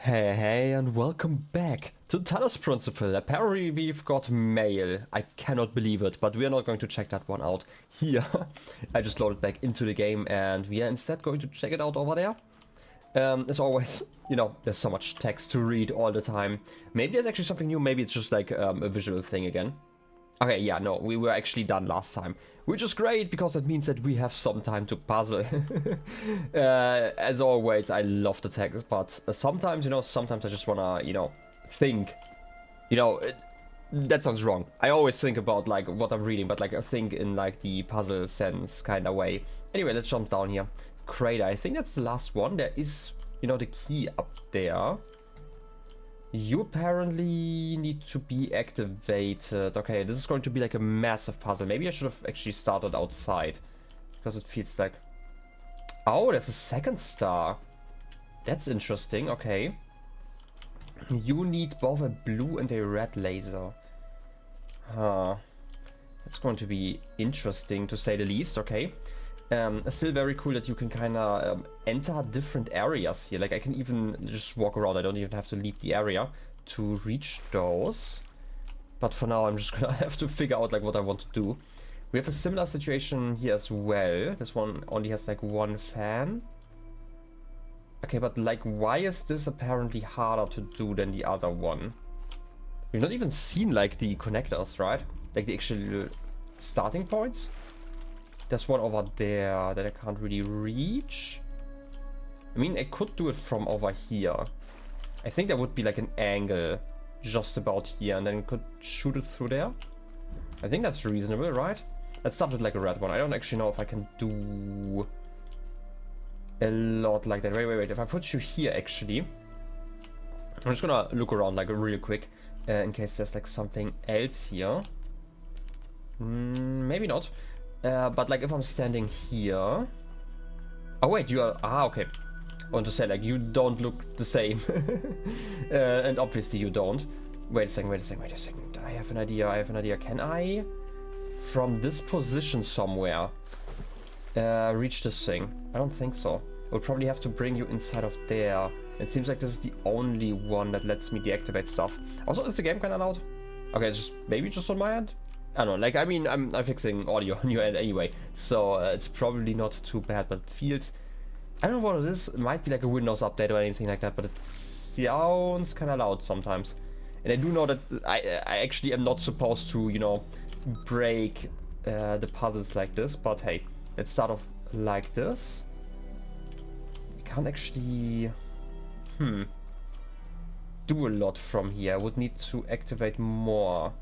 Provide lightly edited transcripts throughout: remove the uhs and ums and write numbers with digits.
Hey, and welcome back to Talos Principle. Apparently we've got mail. I cannot believe it, but we are not going to check that one out here. I just loaded back into the game and we are instead going to check it out over there. As always, you know, there's so much text to read all the time. Maybe there's actually something new, maybe it's just like a visual thing again. Okay, yeah, no, we were actually done last time, which is great because that means that we have some time to puzzle. As always, I love the text, but sometimes, sometimes I just wanna, think. That sounds wrong. I always think about like what I'm reading, but like I think in like the puzzle sense kind of way. Anyway, let's jump down here. Cratered, I think that's the last one. There is, the key up there. You apparently need to be activated. Okay, this is going to be like a massive puzzle. Maybe I should have actually started outside. Because it feels like... Oh, there's a second star. That's interesting, okay. You need both a blue and a red laser. Huh. That's going to be interesting to say the least, okay. Still very cool that you can kind of enter different areas here. Like I can even just walk around. I don't even have to leave the area to reach those. But for now, I'm just gonna have to figure out like what I want to do. We have a similar situation here as well. This one only has like one fan. Okay, but like why is this apparently harder to do than the other one? We've not even seen like the connectors, right? Like the actual starting points. There's one over there that I can't really reach. I mean, I could do it from over here. I think there would be like an angle just about here, and then could shoot it through there. I think that's reasonable, right? Let's start with like a red one. I don't actually know if I can do a lot like that. Wait. If I put you here, actually, I'm just gonna look around like real quick in case there's like something else here. Maybe not. But like if I'm standing here... Oh wait, you are... Ah, okay. I want to say like you don't look the same. And obviously you don't. Wait a second. I have an idea. Can I, from this position somewhere, reach this thing? I don't think so. We'll probably have to bring you inside of there. It seems like this is the only one that lets me deactivate stuff. Also, is the game kind of loud? Okay, it's maybe just on my end? I don't know, like, I mean, I'm fixing audio on your end anyway, so it's probably not too bad, but it feels... I don't know what it is, it might be like a Windows update or anything like that, but it sounds kind of loud sometimes. And I do know that I actually am not supposed to, break the puzzles like this, but hey, let's start off like this. I can't actually... do a lot from here. I would need to activate more.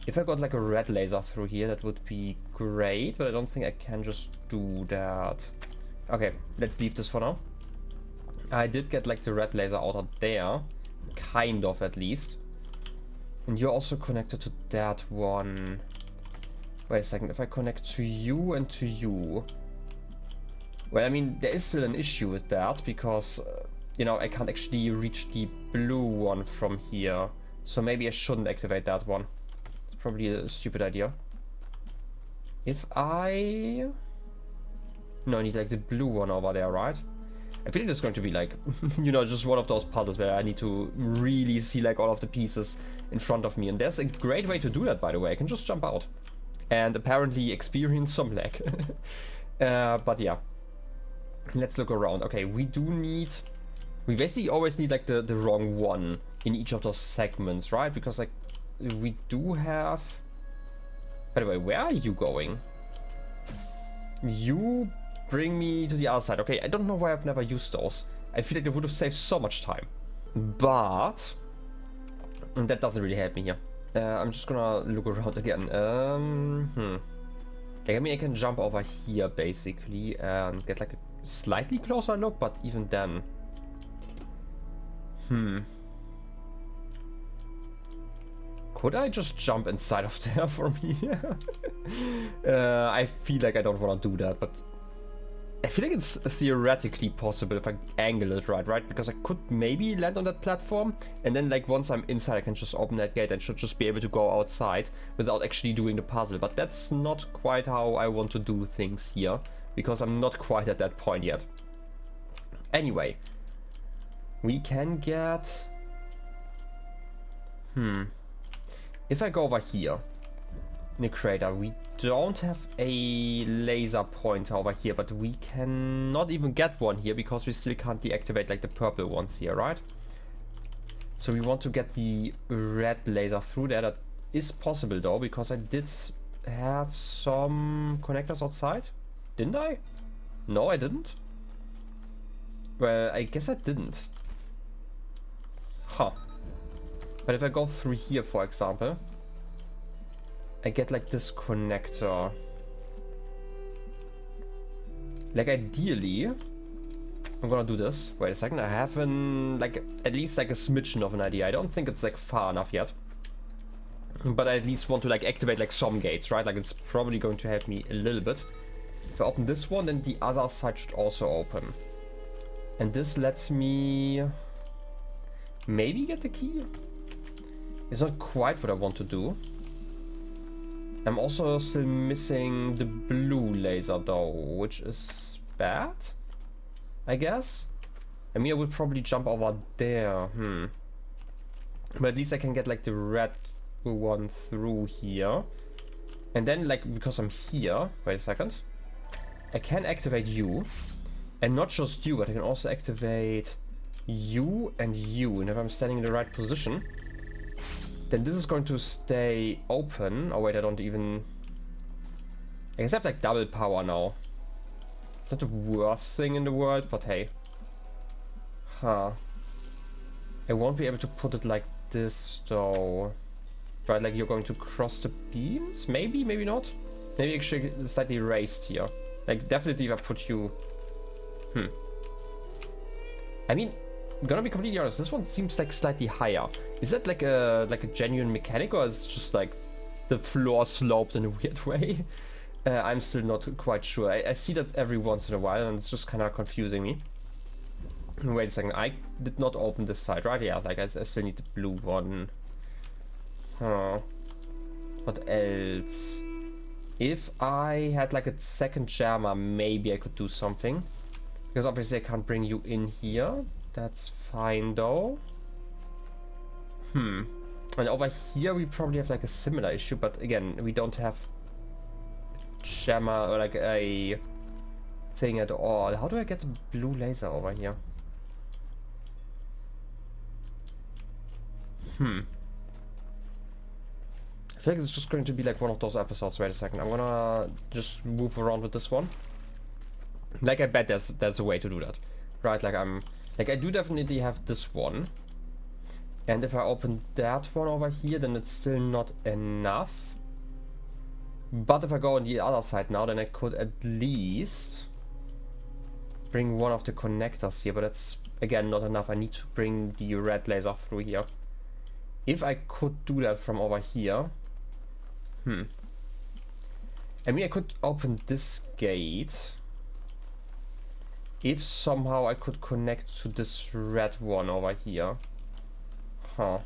If I got like a red laser through here, that would be great, but I don't think I can just do that. Okay, let's leave this for now. I did get like the red laser out of there, kind of at least. And you're also connected to that one. Wait a second, if I connect to you and to you... Well, I mean, there is still an issue with that, because, I can't actually reach the blue one from here. So maybe I shouldn't activate that one. Probably a stupid idea. If I... No, I need like the blue one over there, right? I feel like it's going to be like, just one of those puzzles where I need to really see like all of the pieces in front of me. And there's a great way to do that, by the way. I can just jump out. And apparently experience some lag. But yeah. Let's look around. Okay, we do need... We basically always need like the wrong one in each of those segments, right? Because like... We do have... By the way, where are you going? You bring me to the other side. Okay, I don't know why I've never used those. I feel like it would have saved so much time. But... And that doesn't really help me here. I'm just gonna look around again. Like, I mean, I can jump over here, basically, and get like a slightly closer look, but even then... Could I just jump inside of there from here? I feel like I don't want to do that, but I feel like it's theoretically possible if I angle it right? Because I could maybe land on that platform, and then like once I'm inside I can just open that gate and should just be able to go outside without actually doing the puzzle. But that's not quite how I want to do things here, because I'm not quite at that point yet. Anyway, We can get... If I go over here, in the crater, we don't have a laser pointer over here, but we cannot even get one here because we still can't deactivate like the purple ones here, right? So we want to get the red laser through there. That is possible though, because I did have some connectors outside. Didn't I? No, I didn't. Well, I guess I didn't. Huh. But if I go through here, for example, I get like this connector. Like ideally, I'm gonna do this. Wait a second, I have like at least like a smidgen of an idea. I don't think it's like far enough yet. But I at least want to like activate like some gates, right? Like it's probably going to help me a little bit. If I open this one, then the other side should also open. And this lets me maybe get the key. It's not quite what I want to do. I'm also still missing the blue laser though, which is bad, I guess. I mean, I would probably jump over there. But at least I can get like the red one through here. And then like, because I'm here, wait a second. I can activate you. And not just you, but I can also activate you and you. And if I'm standing in the right position, then this is going to stay open. Oh wait, I don't even... I guess I have like double power now. It's not the worst thing in the world, but hey. Huh. I won't be able to put it like this though. Right, like you're going to cross the beams? Maybe, maybe not. Maybe actually slightly raised here. Like definitely if I put you... I mean, I'm gonna be completely honest, this one seems like slightly higher. Is that like a genuine mechanic, or is it just like the floor sloped in a weird way? I'm still not quite sure. I see that every once in a while and it's just kind of confusing me. Wait a second, I did not open this side, right? Yeah, like I still need the blue one. Huh. What else? If I had like a second jammer, maybe I could do something. Because obviously I can't bring you in here. That's fine though. And over here we probably have like a similar issue, but again, we don't have jammer or like a thing at all. How do I get the blue laser over here? I feel like it's just going to be like one of those episodes. Wait a second, I'm gonna just move around with this one. Like I bet there's a way to do that, right? Like I do definitely have this one, and if I open that one over here, then it's still not enough. But if I go on the other side now, then I could at least bring one of the connectors here, but that's again not enough. I need to bring the red laser through here. If I could do that from over here, I mean, I could open this gate. If somehow I could connect to this red one over here. But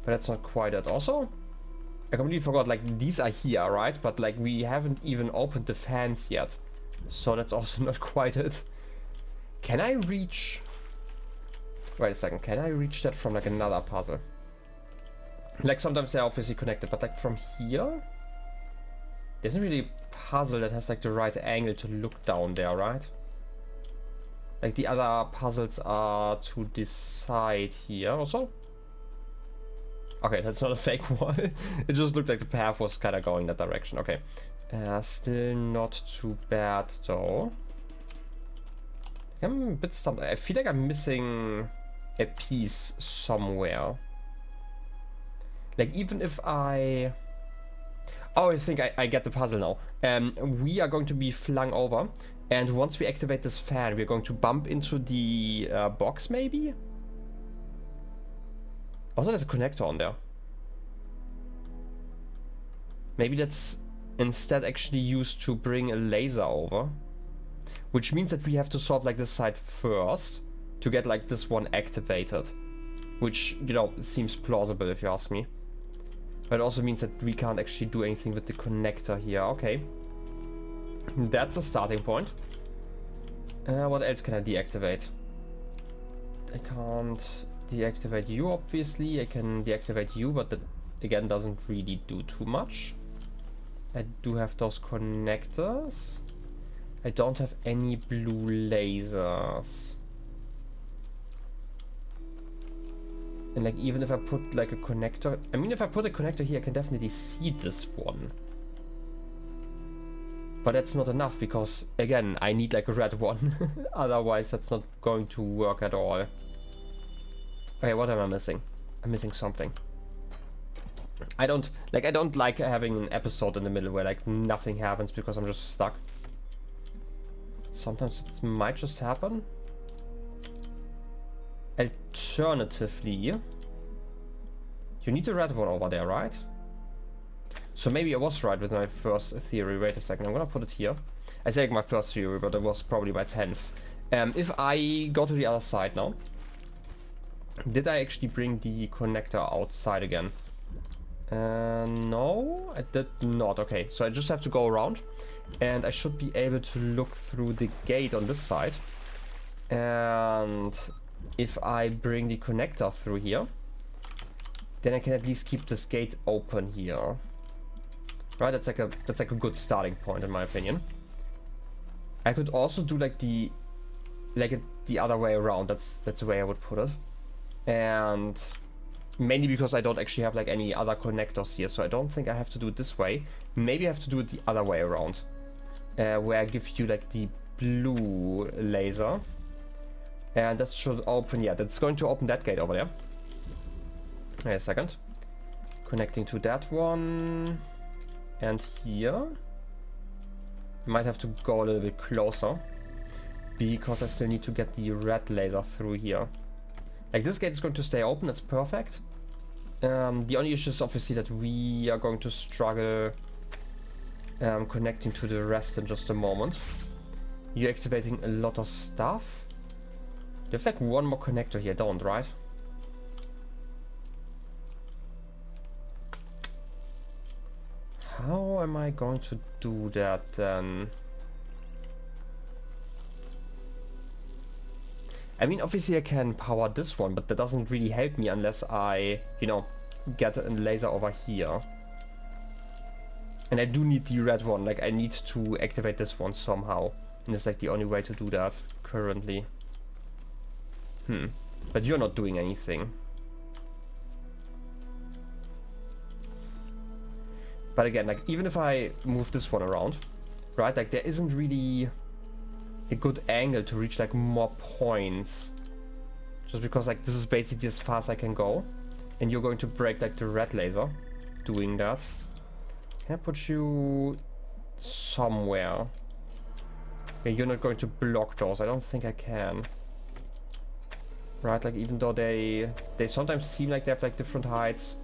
that's not quite it. Also, I completely forgot, like, these are here, right? But, like, we haven't even opened the fans yet. So that's also not quite it. Can I reach... Wait a second, can I reach that from, like, another puzzle? Like, sometimes they're obviously connected, but, like, from here? There isn't really a puzzle that has like the right angle to look down there, right? Like the other puzzles are to this side here also. Okay, that's not a fake wall. It just looked like the path was kind of going that direction. Okay. Still not too bad though. I'm a bit stumped. I feel like I'm missing a piece somewhere. Like even if I... Oh, I think I get the puzzle now. We are going to be flung over, and once we activate this fan, we're going to bump into the box, maybe? Also, there's a connector on there. Maybe that's instead actually used to bring a laser over. Which means that we have to solve like this side first to get like this one activated. Which, you know, seems plausible if you ask me. But it also means that we can't actually do anything with the connector here. Okay. That's a starting point. What else can I deactivate? I can't deactivate you, obviously. I can deactivate you, but that again doesn't really do too much. I do have those connectors. I don't have any blue lasers. And like even if I put like a connector, I mean if I put a connector here I can definitely see this one. But that's not enough because again I need like a red one. Otherwise that's not going to work at all. Okay, what am I missing? I'm missing something. I don't like having an episode in the middle where like nothing happens because I'm just stuck. Sometimes it might just happen. Alternatively, you need a red one over there, right? So maybe I was right with my first theory. Wait a second, I'm gonna put it here. I say like my first theory, but it was probably my 10th. If I go to the other side now, did I actually bring the connector outside again? No, I did not. Okay, so I just have to go around and I should be able to look through the gate on this side. And if I bring the connector through here, then I can at least keep this gate open here. Right, that's like a good starting point in my opinion. I could also do like the other way around. That's the way I would put it. And mainly because I don't actually have like any other connectors here, so I don't think I have to do it this way. Maybe I have to do it the other way around, where I give you like the blue laser, and that should open. Yeah, that's going to open that gate over there. Wait a second. Connecting to that one, and here. Might have to go a little bit closer because I still need to get the red laser through here. Like this gate is going to stay open. That's perfect. The only issue is obviously that we are going to struggle connecting to the rest in just a moment. You're activating a lot of stuff. You have like one more connector here, don't, right? How am I going to do that then? I mean, obviously I can power this one, but that doesn't really help me unless I, you know, get a laser over here. And I do need the red one, like I need to activate this one somehow. And it's like the only way to do that currently. But you're not doing anything. But again, like even if I move this one around, right, like there isn't really a good angle to reach like more points, just because like this is basically as far as I can go, and you're going to break like the red laser doing that. Can I put you somewhere? Okay, you're not going to block those. I don't think I can. Right, like even though they sometimes seem like they have like different heights,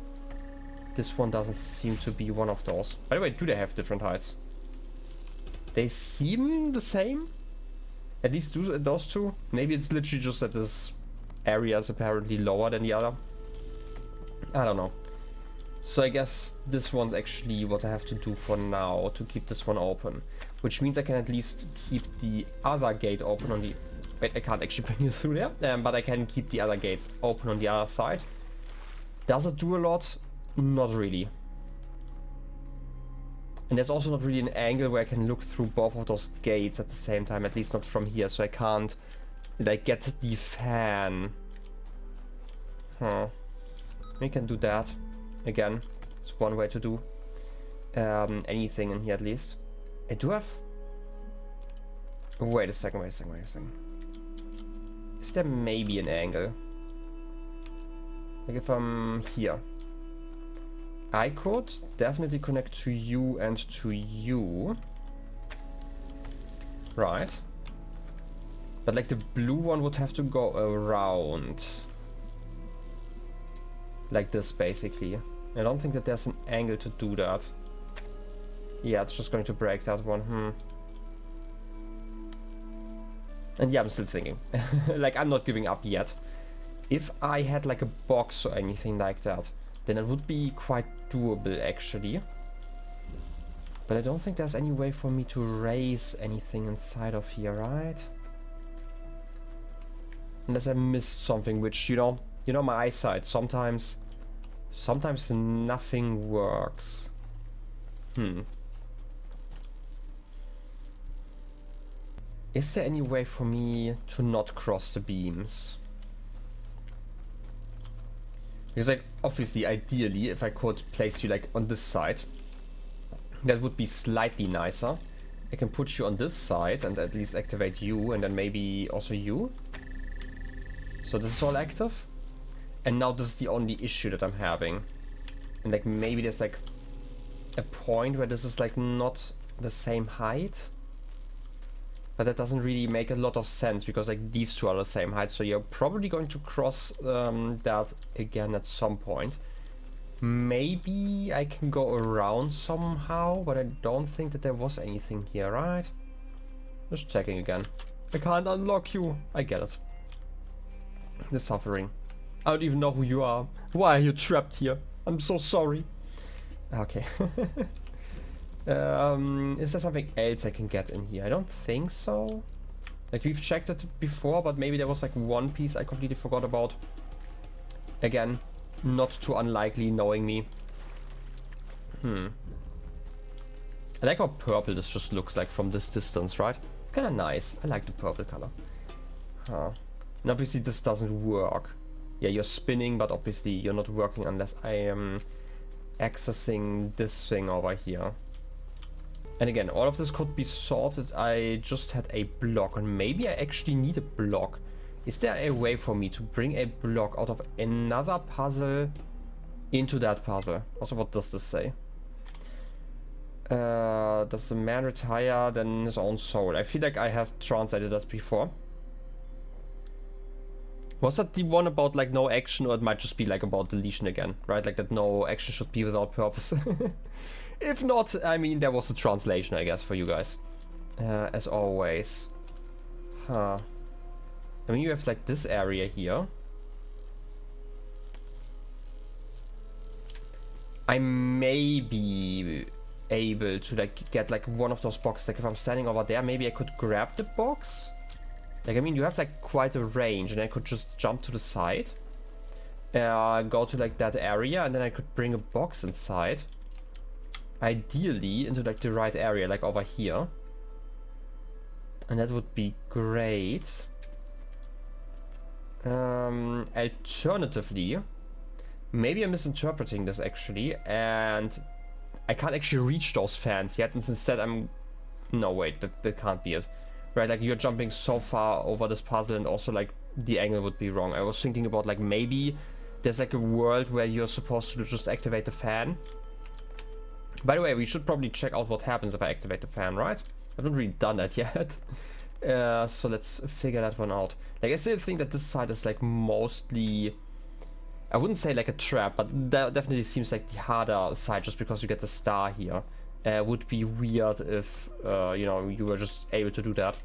this one doesn't seem to be one of those. By the way, do they have different heights? They seem the same. At least those two. Maybe it's literally just that this area is apparently lower than the other. I don't know. So I guess this one's actually what I have to do for now to keep this one open. Which means I can at least keep the other gate open on the... Wait, I can't actually bring you through there. But I can keep the other gate open on the other side. Does it do a lot? Not really. And there's also not really an angle where I can look through both of those gates at the same time, at least not from here, so I can't like get the fan. We can do that. Again, it's one way to do anything in here at least. I do have... Wait a second. Is there maybe an angle? Like if I'm here. I could definitely connect to you and to you. Right. But like the blue one would have to go around. Like this basically. I don't think that there's an angle to do that. Yeah, it's just going to break that one. And yeah, I'm still thinking. Like I'm not giving up yet. If I had like a box or anything like that, then it would be quite doable actually. But I don't think there's any way for me to raise anything inside of here, right? Unless I missed something, which, you know my eyesight. Sometimes nothing works. Is there any way for me to not cross the beams? Because, like, obviously, ideally, if I could place you, like, on this side, that would be slightly nicer. I can put you on this side and at least activate you, and then maybe also you. So this is all active. And now this is the only issue that I'm having. And, like, maybe there's, like, a point where this is, like, not the same height. But that doesn't really make a lot of sense, because, like, these two are the same height. So you're probably going to cross that again at some point. Maybe I can go around somehow, but I don't think that there was anything here, right? Just checking again. I can't unlock you. I get it. The suffering. I don't even know who you are. Why are you trapped here? I'm so sorry. Okay. Is there something else I can get in here? I don't think so. Like, we've checked it before, but maybe there was like one piece I completely forgot about. Again, not too unlikely, knowing me. I like how purple this just looks like from this distance, right? It's kind of nice. I like the purple color. And obviously this doesn't work. Yeah, you're spinning, but obviously you're not working unless I am accessing this thing over here. And again, all of this could be solved if I just had a block, and maybe I actually need a block. Is there a way for me to bring a block out of another puzzle into that puzzle? Also, what does this say? Does the man retire then his own soul? I feel like I have translated that before. Was that the one about like no action, or it might just be like about deletion again, right? Like that no action should be without purpose. If not, I mean, there was a translation, I guess, for you guys. As always. I mean, you have like this area here. I may be able to like get like one of those boxes. Like if I'm standing over there, maybe I could grab the box. Like, I mean, you have like quite a range, and I could just jump to the side. Go to like that area, and then I could bring a box inside. Ideally into like the right area, like over here. And that would be great. Alternatively, maybe I'm misinterpreting this actually, and I can't actually reach those fans yet, and instead I'm... No, wait, that can't be it. Right, like you're jumping so far over this puzzle, and also like the angle would be wrong. I was thinking about like maybe there's like a world where you're supposed to just activate the fan. By the way, we should probably check out what happens if I activate the fan, right? I haven't really done that yet. So let's figure that one out. Like, I still think that this side is like mostly... I wouldn't say like a trap, but that definitely seems like the harder side, just because you get the star here. Would be weird if, you know, you were just able to do that.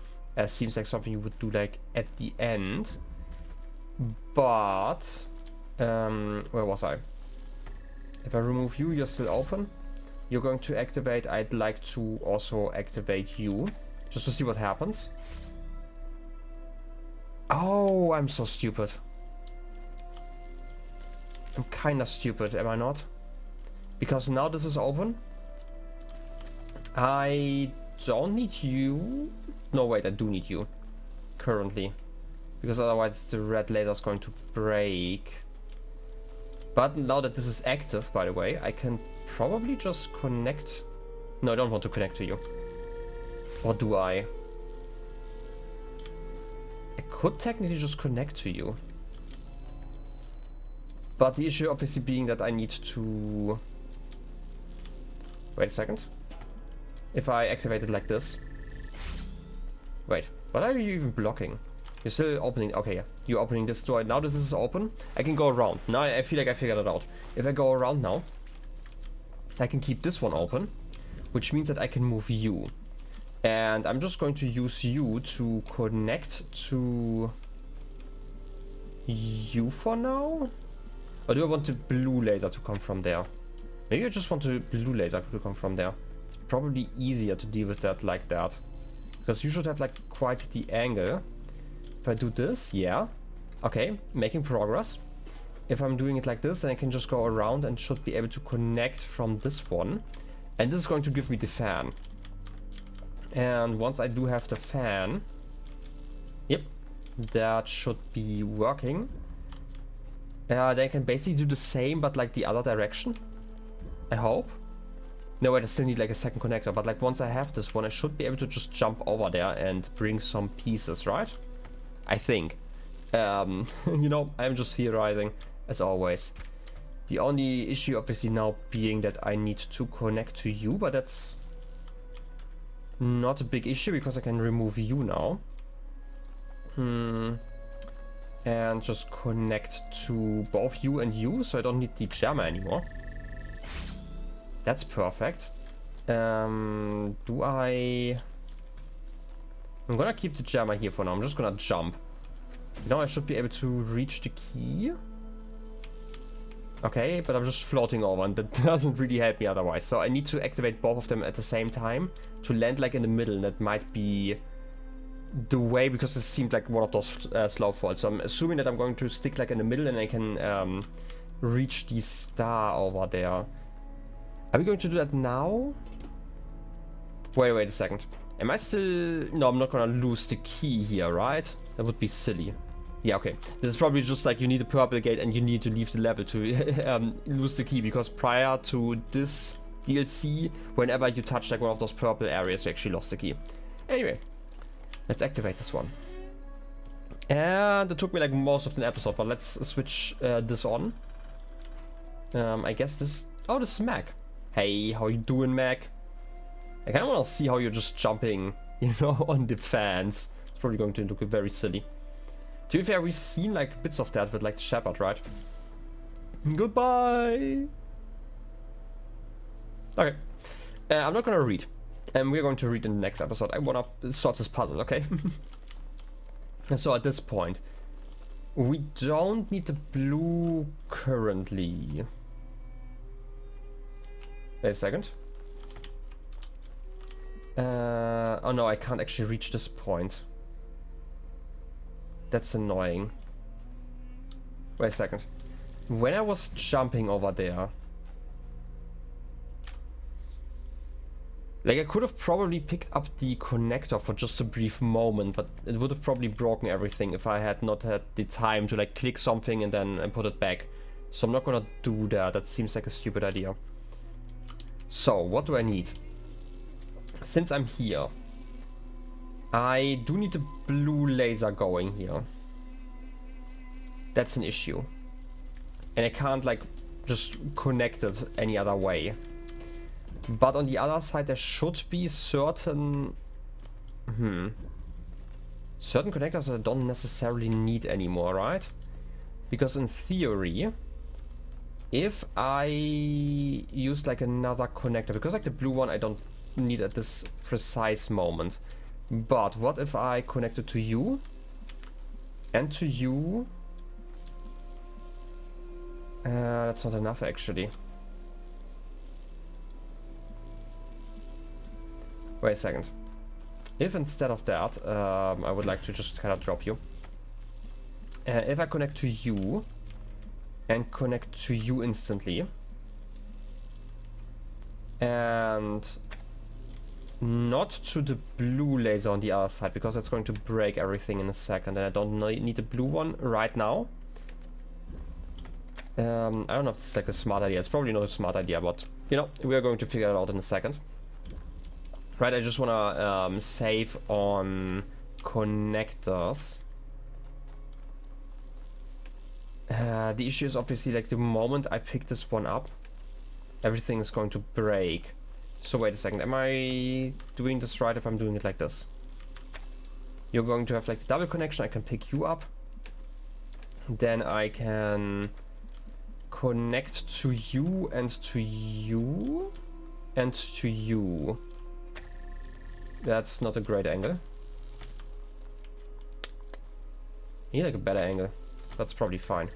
Seems like something you would do like at the end. But... where was I? If I remove you, you're still open. You're going to activate. I'd like to also activate you, just to see what happens. Oh, I'm so stupid. I'm kinda stupid, am I not? Because now this is open. I don't need you. No, wait, I do need you. Currently. Because otherwise the red laser is going to break. But now that this is active, by the way, I can probably just connect. No, I don't want to connect to you. Or do I? I could technically just connect to you. But the issue obviously being that I need to... Wait a second. If I activate it like this... Wait, what are you even blocking? You're still opening... Okay, yeah. You're opening this door. Now that this is open, I can go around. Now I feel like I figured it out. If I go around now, I can keep this one open, which means that I can move you. And I'm just going to use you to connect to you for now. Or do I want the blue laser to come from there? Maybe I just want the blue laser to come from there. It's probably easier to deal with that like that. Because you should have like quite the angle. If I do this, yeah. Okay, making progress. If I'm doing it like this, then I can just go around and should be able to connect from this one. And this is going to give me the fan. And once I do have the fan, yep, that should be working. They can basically do the same, but like the other direction, I hope. No, wait, I still need like a second connector, but like once I have this one, I should be able to just jump over there and bring some pieces, right? I think. You know, I'm just theorizing, as always. The only issue obviously now being that I need to connect to you, but that's not a big issue because I can remove you now. And just connect to both you and you, so I don't need the Gehenna anymore. That's perfect. Do I... I'm gonna keep the Gehenna here for now. I'm just gonna jump. Now I should be able to reach the key. Okay, but I'm just floating over and that doesn't really help me otherwise. So I need to activate both of them at the same time to land like in the middle. And that might be the way, because it seemed like one of those slow falls. So I'm assuming that I'm going to stick like in the middle and I can reach the star over there. Are we going to do that now? Wait a second. Am I still... No, I'm not gonna lose the key here, right? That would be silly. Yeah, okay. This is probably just like you need a purple gate and you need to leave the level to lose the key, because prior to this DLC, whenever you touch like one of those purple areas, you actually lost the key. Anyway, let's activate this one. And it took me like most of the episode, but let's switch this on. I guess this... Oh, this is Mac. Hey, how you doing, Mac? I kind of want to see how you're just jumping, you know, on the fans. It's probably going to look very silly. To be fair, we've seen like bits of that with like the Shepherd, right? Goodbye! Okay. I'm not gonna read. And we're going to read in the next episode. I wanna solve this puzzle, okay? And so at this point, we don't need the blue currently. Wait a second. Oh no, I can't actually reach this point. That's annoying. Wait a second. When I was jumping over there, like I could have probably picked up the connector for just a brief moment, but it would have probably broken everything if I had not had the time to like click something and then put it back. So I'm not gonna do that. That seems like a stupid idea. So what do I need? Since I'm here, I do need the blue laser going here. That's an issue. And I can't like just connect it any other way. But on the other side there should be certain... certain connectors that I don't necessarily need anymore, right? Because in theory, if I use like another connector, because like the blue one I don't need at this precise moment. But what if I connect it to you and to you? That's not enough actually. Wait a second. If instead of that, I would like to just kind of drop you. If I connect to you and connect to you instantly, and not to the blue laser on the other side, because it's going to break everything in a second, and I don't need the blue one right now. I don't know if it's like a smart idea. It's probably not a smart idea, but you know, we are going to figure it out in a second. Right, I just wanna save on connectors. The issue is obviously like the moment I pick this one up, everything is going to break. So wait a second, am I doing this right if I'm doing it like this? You're going to have like the double connection, I can pick you up. Then I can connect to you and to you and to you. That's not a great angle. I need like a better angle. That's probably fine.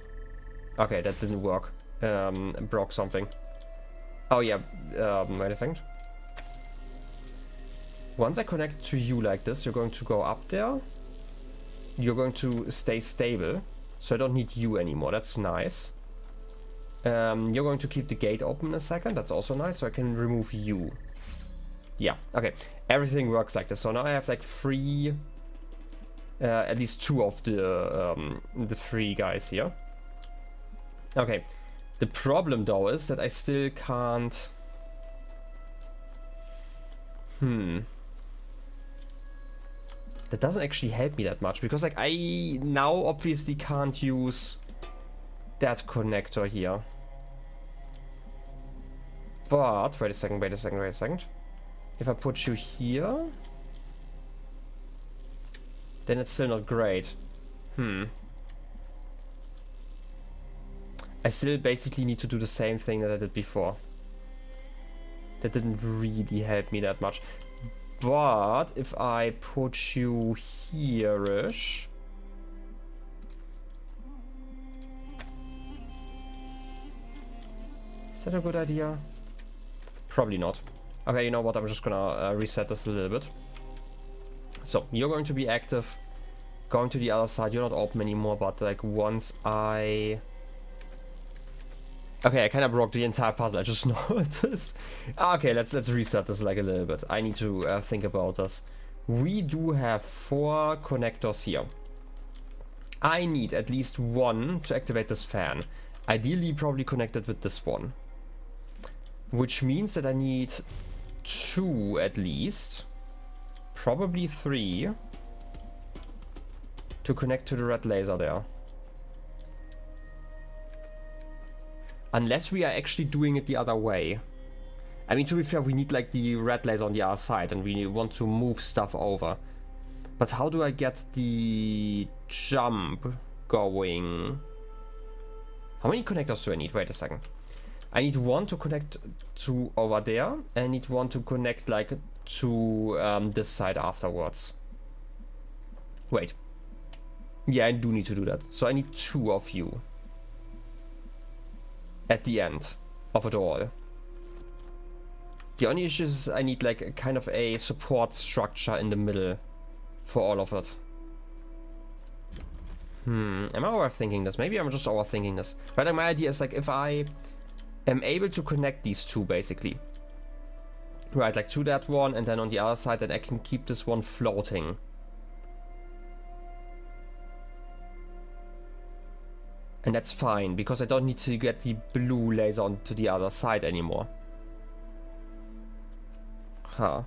Okay, that didn't work. Broke something. Oh yeah, wait a second. Once I connect to you like this, you're going to go up there. You're going to stay stable. So I don't need you anymore. That's nice. You're going to keep the gate open in a second. That's also nice. So I can remove you. Yeah, okay. Everything works like this. So now I have like three... at least two of the three guys here. Okay. The problem though is that I still can't... That doesn't actually help me that much, because like I now obviously can't use that connector here. But, wait a second. If I put you here, then it's still not great. I still basically need to do the same thing that I did before. That didn't really help me that much. But if I put you here-ish... Is that a good idea? Probably not. Okay, you know what? I'm just gonna reset this a little bit. So, you're going to be active. Going to the other side. You're not open anymore, but like once I... Okay, I kind of broke the entire puzzle. I just noticed. Okay, let's reset this like a little bit. I need to think about this. We do have 4 connectors here. I need at least one to activate this fan. Ideally, probably connected with this one. Which means that I need 2 at least. Probably 3. To connect to the red laser there. Unless we are actually doing it the other way. I mean, to be fair, we need like the red laser on the other side and we want to move stuff over. But how do I get the jump going? How many connectors do I need? Wait a second. I need 1 to connect to over there. And I need 1 to connect like to this side afterwards. Wait. Yeah, I do need to do that. So I need 2 of you. At the end of it all. The only issue is I need like a kind of a support structure in the middle for all of it. Am I overthinking this? Maybe I'm just overthinking this. But like, my idea is like if I am able to connect these 2 basically. Right, like to that one and then on the other side, then I can keep this one floating. And that's fine, because I don't need to get the blue laser onto the other side anymore. Huh.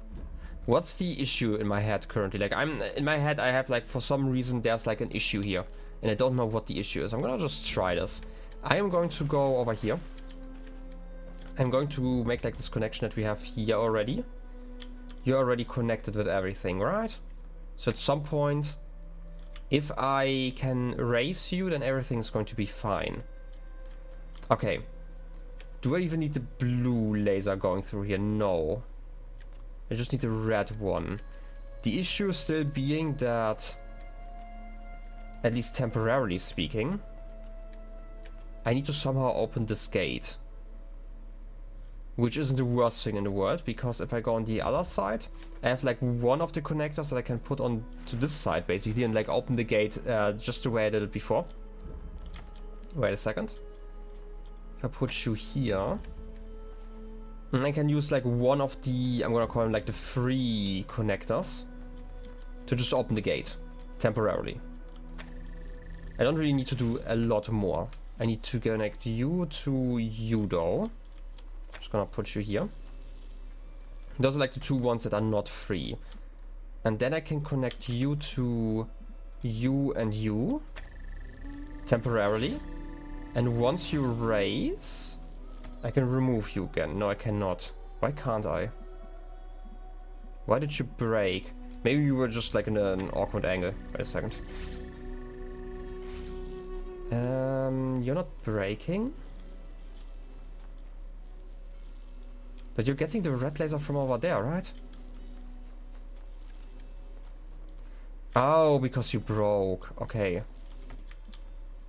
What's the issue in my head currently? Like, in my head, I have like, for some reason, there's like an issue here. And I don't know what the issue is. I'm gonna just try this. I am going to go over here. I'm going to make like this connection that we have here already. You're already connected with everything, right? So at some point... If I can raise you, then everything's going to be fine. Okay. Do I even need the blue laser going through here? No. I just need the red one. The issue still being that, at least temporarily speaking, I need to somehow open this gate. Which isn't the worst thing in the world, because if I go on the other side, I have like 1 of the connectors that I can put on to this side basically and like open the gate just the way I did it before. Wait a second. If I put you here, and I can use like 1 of the, I'm gonna call them like the 3 connectors to just open the gate temporarily. I don't really need to do a lot more. I need to connect you to you though. Just gonna put you here. Those are like the 2 ones that are not free. And then I can connect you to you and you temporarily. And once you raise, I can remove you again. No, I cannot. Why can't I? Why did you break? Maybe you were just like in an awkward angle. Wait a second. You're not breaking? But you're getting the red laser from over there, right? Oh, because you broke. Okay.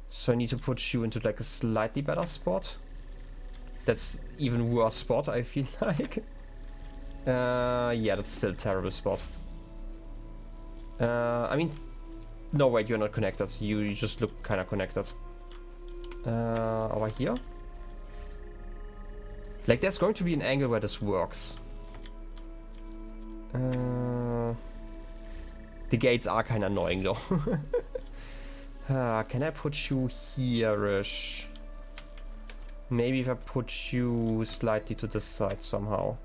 So I need to put you into like a slightly better spot. That's even worse spot, I feel like. Yeah, that's still a terrible spot. I mean, No, wait, you're not connected. You just look kind of connected. Over here. Like, there's going to be an angle where this works. The gates are kind of annoying, though. Can I put you here-ish? Maybe if I put you slightly to the side somehow.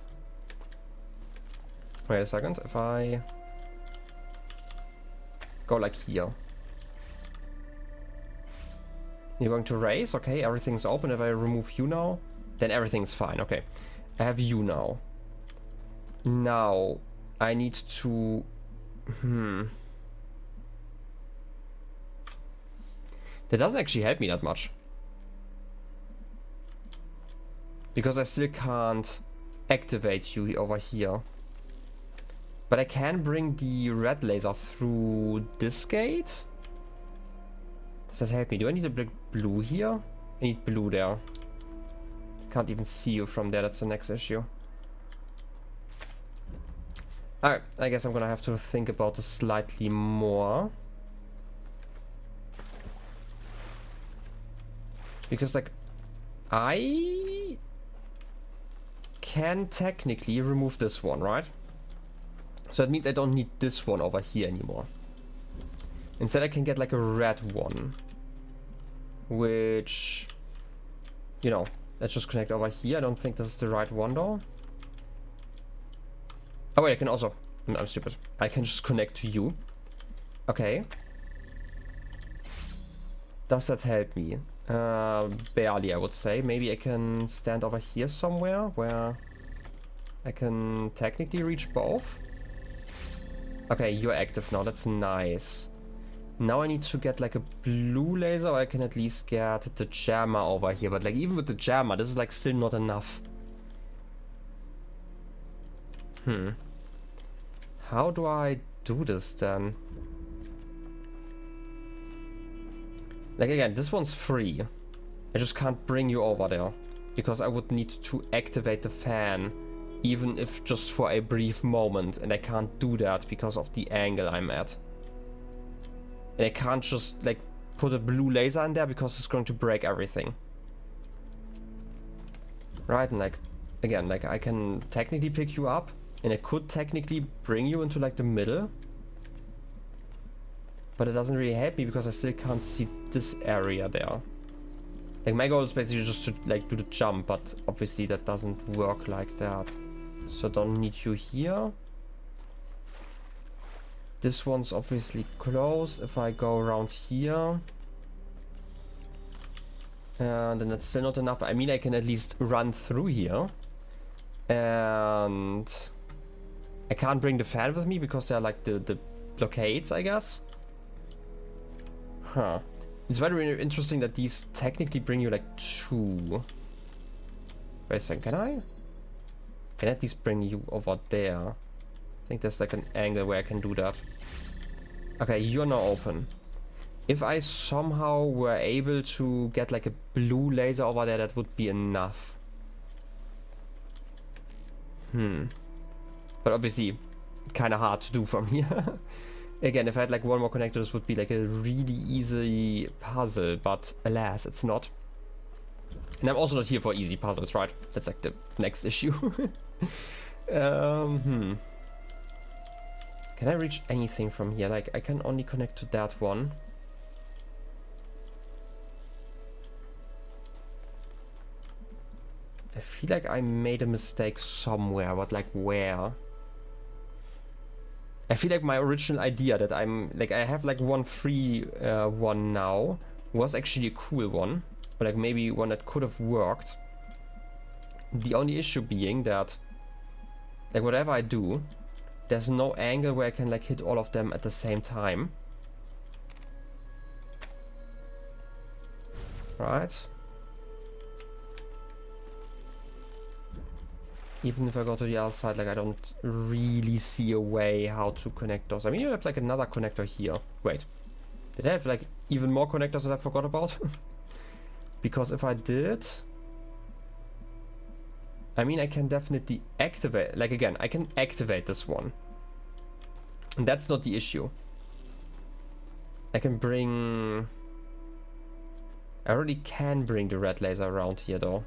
Wait a second. If I go like here. You're going to raise? Okay, everything's open. If I remove you now, then everything's fine. Okay. I have you now. Now, I need to... That doesn't actually help me that much. Because I still can't activate you over here. But I can bring the red laser through this gate? Does that help me? Do I need a big blue here? I need blue there. Can't even see you from there, that's the next issue. Alright, I guess I'm gonna have to think about this slightly more. Because, like, I can technically remove this one, right? So it means I don't need this one over here anymore. Instead I can get like a red one. Which, you know, let's just connect over here. I don't think this is the right one though. Oh wait, I can also, no, I'm stupid. I can just connect to you. Okay. Does that help me? Barely, I would say. Maybe I can stand over here somewhere where I can technically reach both. Okay, you're active now. That's nice. Now I need to get like a blue laser, or I can at least get the jammer over here. But like even with the jammer, this is like still not enough. How do I do this then? Like again, this one's free. I just can't bring you over there. Because I would need to activate the fan. Even if just for a brief moment. And I can't do that because of the angle I'm at. And I can't just like put a blue laser in there because it's going to break everything. Right, and like, again, like I can technically pick you up. And I could technically bring you into like the middle. But it doesn't really help me because I still can't see this area there. Like my goal is basically just to like do the jump, but obviously that doesn't work like that. So don't need you here. This one's obviously closed. If I go around here, and then it's still not enough. I mean, I can at least run through here. And I can't bring the fan with me because they're like the blockades, I guess. Huh. It's very interesting that these technically bring you like two. Wait a second, can I? Can I at least bring you over there? I think there's like an angle where I can do that. Okay, you're now open. If I somehow were able to get like a blue laser over there, that would be enough. But obviously, kind of hard to do from here. Again, if I had like one more connector, this would be like a really easy puzzle, but alas, it's not. And I'm also not here for easy puzzles, right? That's like the next issue. Can I reach anything from here? Like, I can only connect to that one. I feel like I made a mistake somewhere, but like where? I feel like my original idea that I'm like I have like one free one now was actually a cool one, or like maybe one that could have worked. The only issue being that like whatever I do, there's no angle where I can like hit all of them at the same time. Right? Even if I go to the other side, like I don't really see a way how to connect those. I mean, you have like another connector here. Wait, did I have like even more connectors that I forgot about? Because if I did, I mean, I can definitely activate, like again, I can activate this one. And that's not the issue. I can bring... I already can bring the red laser around here though.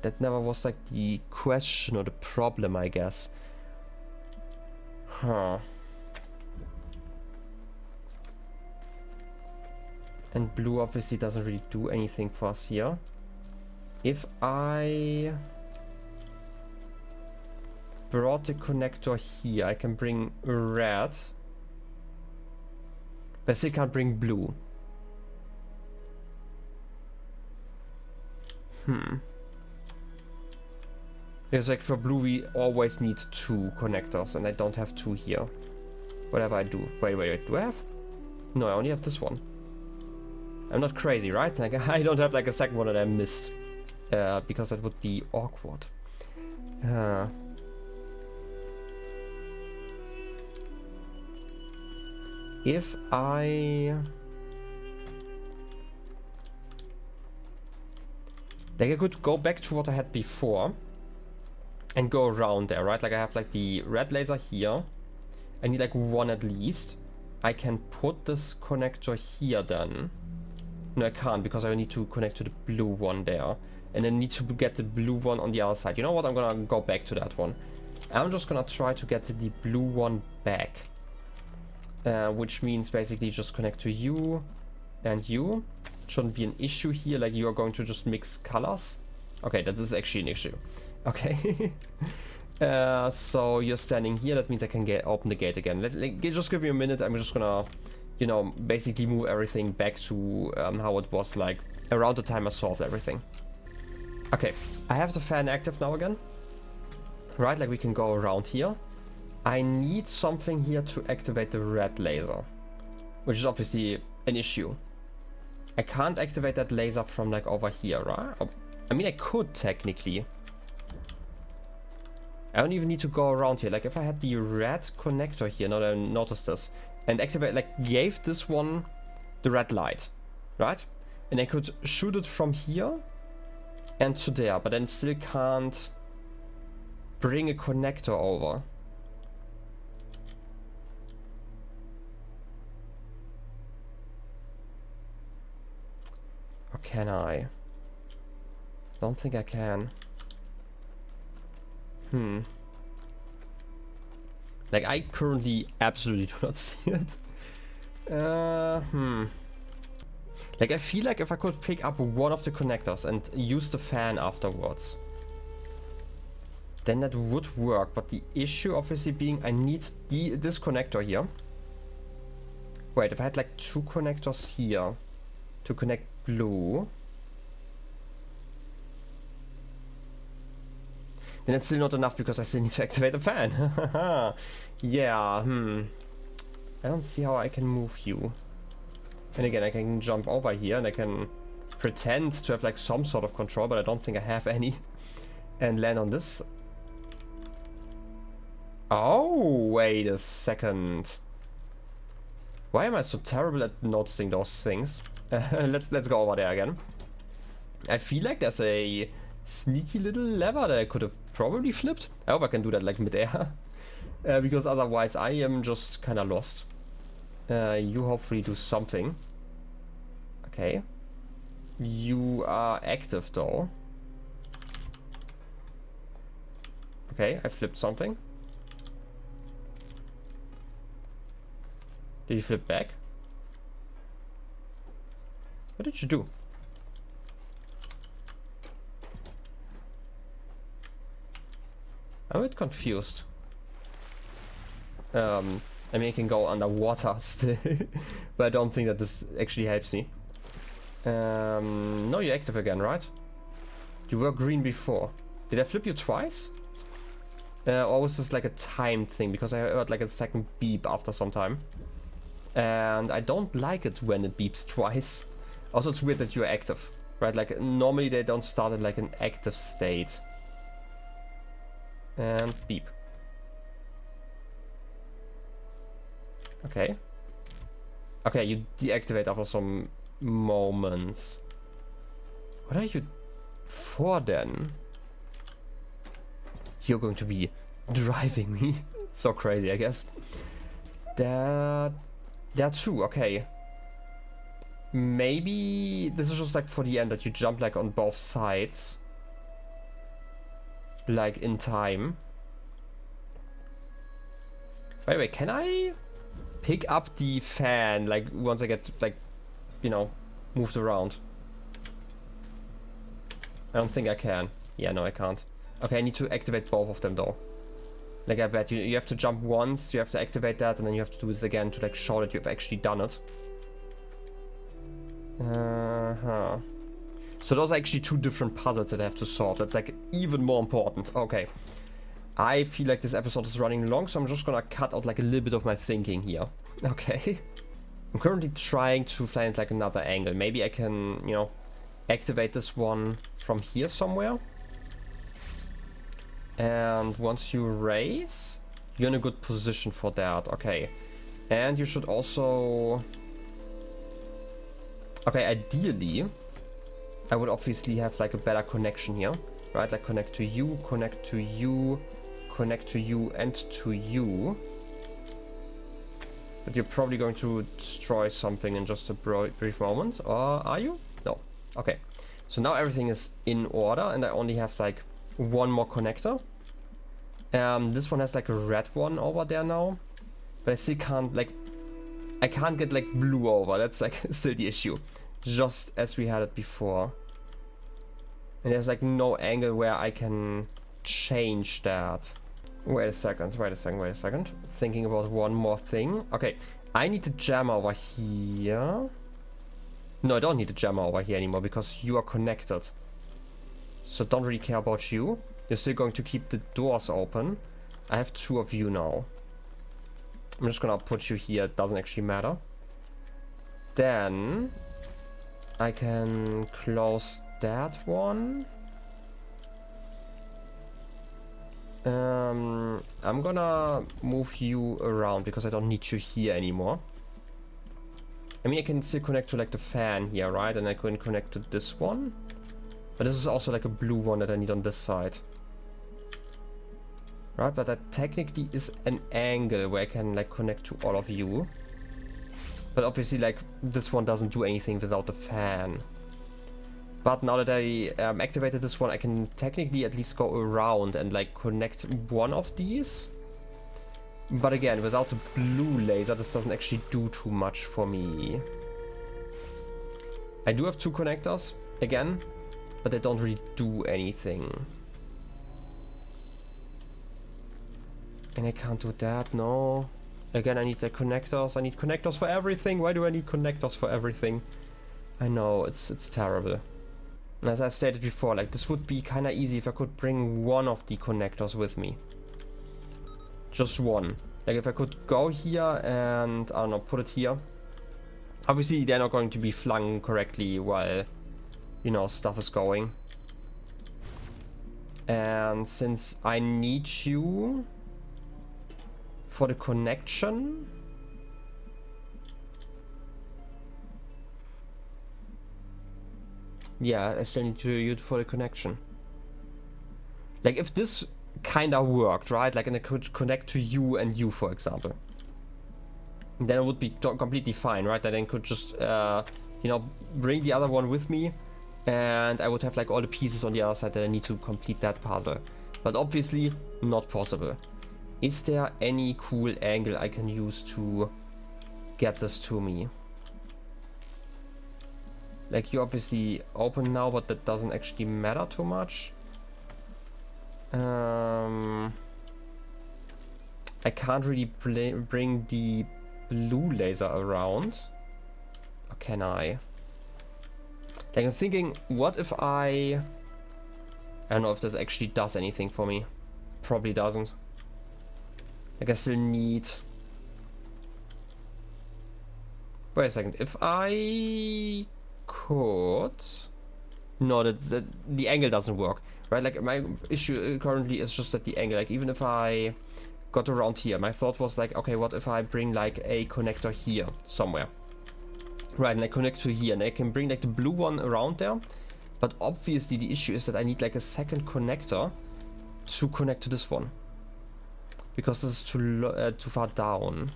That never was like the question or the problem, I guess. Huh. And blue obviously doesn't really do anything for us here. If I brought the connector here, I can bring red. But I still can't bring blue. Because like for blue we always need 2 connectors and I don't have 2 here. Whatever I do. Wait, do I have? No, I only have this one. I'm not crazy, right? Like I don't have like a second one that I missed. Because that would be awkward. If I... Like I could go back to what I had before and go around there, right? Like I have like the red laser here. I need like 1 at least. I can put this connector here then. No, I can't because I need to connect to the blue one there. And then need to get the blue one on the other side. You know what? I'm gonna go back to that one. I'm just gonna try to get the blue one back. Which means basically just connect to you and you. Shouldn't be an issue here, like you are going to just mix colors. Okay, that is actually an issue. Okay. So you're standing here, that means I can open the gate again. Just give me a minute, I'm just gonna, you know, basically move everything back to how it was like around the time I solved everything. Okay, I have the fan active now again. Right, like we can go around here. I need something here to activate the red laser, which is obviously an issue. I can't activate that laser from like over here, right? I mean, I could technically. I don't even need to go around here. Like if I had the red connector here, now that I noticed this, and activate, like gave this one the red light, right? And I could shoot it from here and to there, but then still can't bring a connector over. Or can I? Don't think I can. Like I currently absolutely do not see it. Like I feel like if I could pick up one of the connectors and use the fan afterwards, then that would work. But the issue obviously being I need this connector here. Wait, if I had like 2 connectors here to connect blue, then it's still not enough because I still need to activate the fan. Yeah, I don't see how I can move you. And again, I can jump over here and I can pretend to have like some sort of control, but I don't think I have any. And land on this. Oh, wait a second. Why am I so terrible at noticing those things? Let's go over there again. I feel like there's a sneaky little lever that I could have probably flipped. I hope I can do that like mid-air. Because otherwise I am just kind of lost. You hopefully do something. Okay. You are active though. Okay, I flipped something. Did you flip back? What did you do? I'm a bit confused. I mean, I can go underwater still, but I don't think that this actually helps me. No, you're active again, right? You were green before. Did I flip you twice? Or was this like a time thing? Because I heard like a second beep after some time. And I don't like it when it beeps twice. Also, it's weird that you're active, right? Like normally they don't start in like an active state. And beep. Okay. Okay, you deactivate after some moments. What are you for then? You're going to be driving me. So crazy, I guess. That There are two, okay. Maybe this is just like for the end that you jump like on both sides. Like in time. By the way, can I pick up the fan like once I get like, you know, moved around? I don't think I can. Yeah, no, I can't. Okay, I need to activate both of them though. Like I bet you have to jump once, you have to activate that, and then you have to do this again to like show that you've actually done it. So those are actually two different puzzles that I have to solve. That's like even more important. Okay. I feel like this episode is running long, so I'm just gonna cut out like a little bit of my thinking here. Okay. I'm currently trying to fly at like another angle. Maybe I can, you know, activate this one from here somewhere. And once you raise, you're in a good position for that. Okay. And you should also... Okay, ideally, I would obviously have like a better connection here. Right, like connect to you, connect to you, connect to you, and to you. But you're probably going to destroy something in just a brief moment. Or are you? No. Okay. So now everything is in order, and I only have like one more connector. This one has like a red one over there now. But I still can't like... I can't get like blue over. That's like still the issue. Just as we had it before. And there's like no angle where I can change that. Wait a second. Thinking about one more thing. Okay, I need to jam over here. No, I don't need to jam over here anymore because you are connected. So don't really care about you. You're still going to keep the doors open. I have two of you now. I'm just gonna put you here. It doesn't actually matter. Then I can close that one. I'm gonna move you around because I don't need you here anymore. I mean, I can still connect to like the fan here, right? And I can connect to this one. But this is also like a blue one that I need on this side. Right, but that technically is an angle where I can like connect to all of you. But obviously like this one doesn't do anything without the fan. But now that I activated this one, I can technically at least go around and like connect one of these. But again, without the blue laser, this doesn't actually do too much for me. I do have two connectors, again, but they don't really do anything. And I can't do that, no. Again, I need the connectors. I need connectors for everything. Why do I need connectors for everything? I know, it's terrible. As I stated before, like this would be kind of easy if I could bring one of the connectors with me. Just one. Like if I could go here and, I don't know, put it here. Obviously they're not going to be flung correctly while, you know, stuff is going. And since I need you for the connection, yeah, I still need you for the connection. Like if this kinda worked, right? Like, and I could connect to you and you, for example, then it would be completely fine, right? Then I could just, you know, bring the other one with me, and I would have like all the pieces on the other side that I need to complete that puzzle. But obviously, not possible. Is there any cool angle I can use to get this to me? Like, you obviously open now, but that doesn't actually matter too much. I can't really bring the blue laser around. Or can I? Like, I'm thinking, what if I don't know if that actually does anything for me. Probably doesn't. Like, I still need... Wait a second. If I could... No, the angle doesn't work. Right, like my issue currently is just that the angle, like even if I got around here, my thought was like, okay, what if I bring like a connector here somewhere? Right, and I connect to here, and I can bring like the blue one around there. But obviously the issue is that I need like a second connector to connect to this one. Because this is too far down.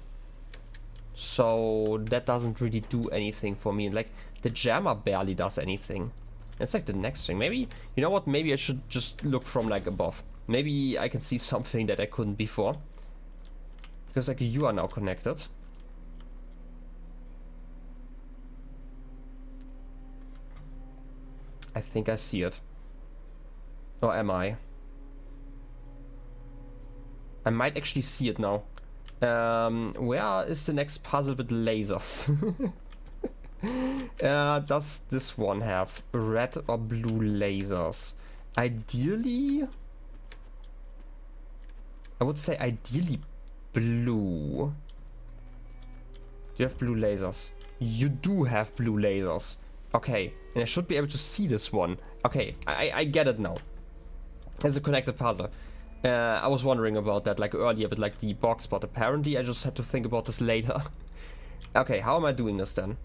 So that doesn't really do anything for me. Like, the jammer barely does anything. It's like the next thing. Maybe, you know what? Maybe I should just look from like above. Maybe I can see something that I couldn't before. Because like you are now connected. I think I see it. Or am I? I might actually see it now. Where is the next puzzle with lasers? Does this one have red or blue lasers? Ideally, I would say ideally blue. Do you have blue lasers? You do have blue lasers. Okay, and I should be able to see this one. Okay, I get it now. It's a connected puzzle. I was wondering about that like earlier with like the box, but apparently I just had to think about this later. Okay, how am I doing this then?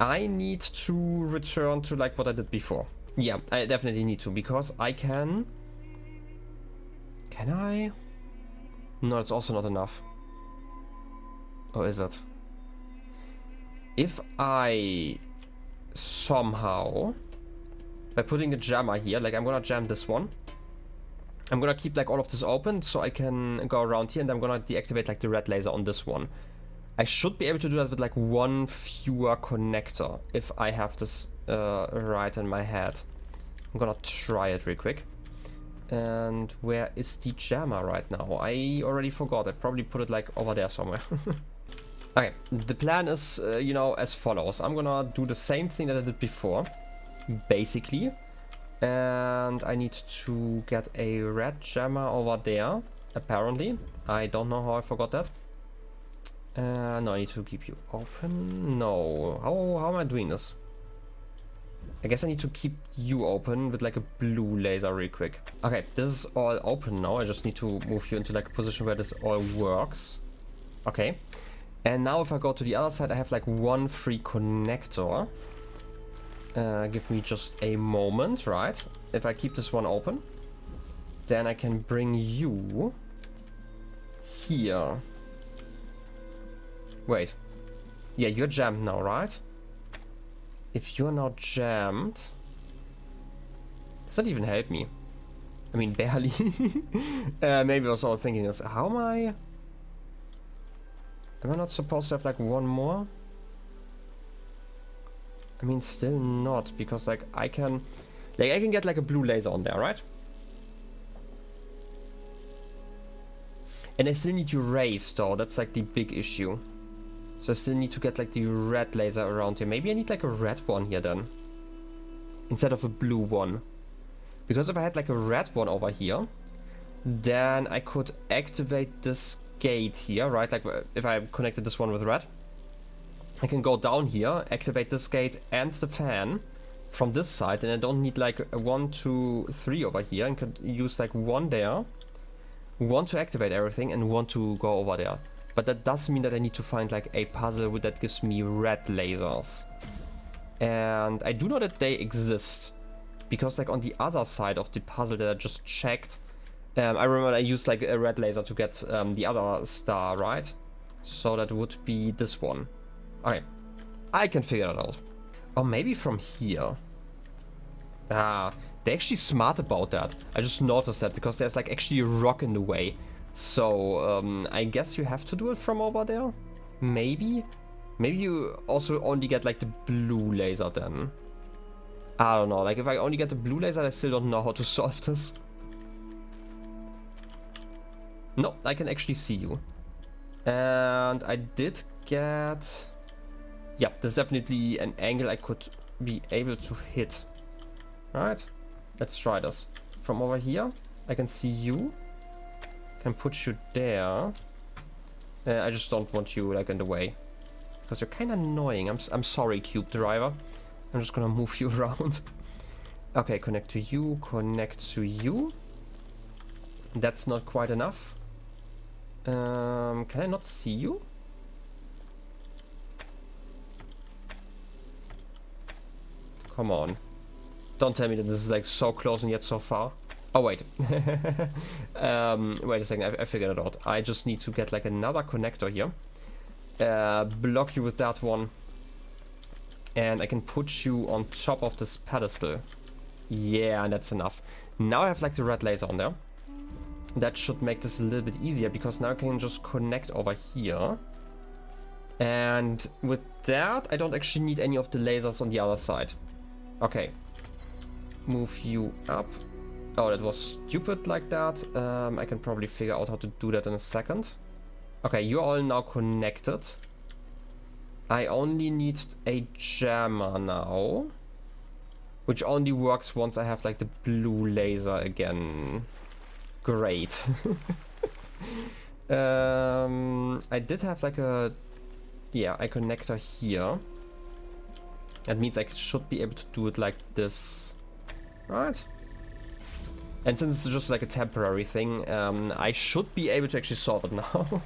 I need to return to like what I did before. Yeah, I definitely need to, because I can... Can I? No, it's also not enough. Or is it? If I somehow, by putting a jammer here, like I'm gonna jam this one. I'm gonna keep like all of this open so I can go around here, and I'm gonna deactivate like the red laser on this one. I should be able to do that with like one fewer connector if I have this right in my head. I'm gonna try it real quick. And where is the jammer right now? I already forgot. I probably put it like over there somewhere. Okay, the plan is, you know, as follows. I'm gonna do the same thing that I did before, basically. And I need to get a red jammer over there, apparently. I don't know how I forgot that. No, I need to keep you open. No, how am I doing this? I guess I need to keep you open with like a blue laser real quick. Okay, this is all open now. I just need to move you into like a position where this all works. Okay. And now if I go to the other side, I have like one free connector. Give me just a moment, right? If I keep this one open, then I can bring you here. Wait. Yeah, you're jammed now, right? If you're now jammed... Does that even help me? I mean, barely. Maybe also I was thinking is, how am I... Am I not supposed to have like one more? I mean, still not, because like I can get like a blue laser on there, right? And I still need to raise though, that's like the big issue. So I still need to get like the red laser around here. Maybe I need like a red one here then, instead of a blue one. Because if I had like a red one over here, then I could activate this gate here, right? Like if I connected this one with red, I can go down here, activate this gate and the fan from this side, and I don't need like a 1, 2, 3 over here, and could use like one there, one to activate everything, and one to go over there. But that does mean that I need to find like a puzzle that gives me red lasers. And I do know that they exist, because like on the other side of the puzzle that I just checked, I remember I used like a red laser to get the other star, right? So that would be this one. Okay, I can figure it out. Or maybe from here. Ah, they're actually smart about that. I just noticed that because there's like actually a rock in the way. So I guess you have to do it from over there. Maybe. Maybe you also only get like the blue laser then. I don't know. Like if I only get the blue laser, I still don't know how to solve this. No, I can actually see you. And I did get... Yeah, there's definitely an angle I could be able to hit. Alright, let's try this. From over here, I can see you. Can put you there. I just don't want you like in the way, because you're kind of annoying. I'm sorry, Cube Driver. I'm just gonna move you around. Okay, connect to you, connect to you. That's not quite enough. Can I not see you? Come on. Don't tell me that this is like so close and yet so far. Oh wait. Wait a second, I figured it out. I just need to get like another connector here. block you with that one. And I can put you on top of this pedestal. Yeah, and that's enough. Now I have like the red laser on there. That should make this a little bit easier, because now I can just connect over here. And with that, I don't actually need any of the lasers on the other side. Okay. Move you up. Oh, that was stupid like that. I can probably figure out how to do that in a second. Okay, you're all now connected. I only need a jammer now. Which only works once I have like the blue laser again. Great. I did have like a... yeah, a connector here. That means I should be able to do it like this. Right? And since it's just like a temporary thing, I should be able to actually solve it now.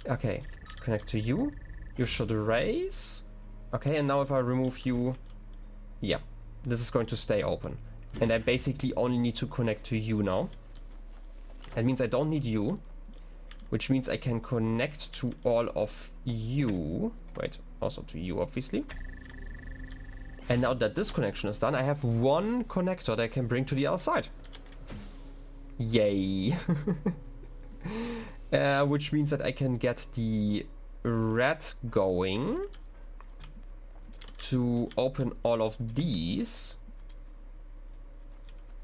Okay, connect to you. You should raise. Okay, and now if I remove you... yeah, this is going to stay open. And I basically only need to connect to you now. That means I don't need you. Which means I can connect to all of you. Wait, also to you, obviously. And now that this connection is done, I have one connector that I can bring to the other side. Yay. Which means that I can get the red going to open all of these.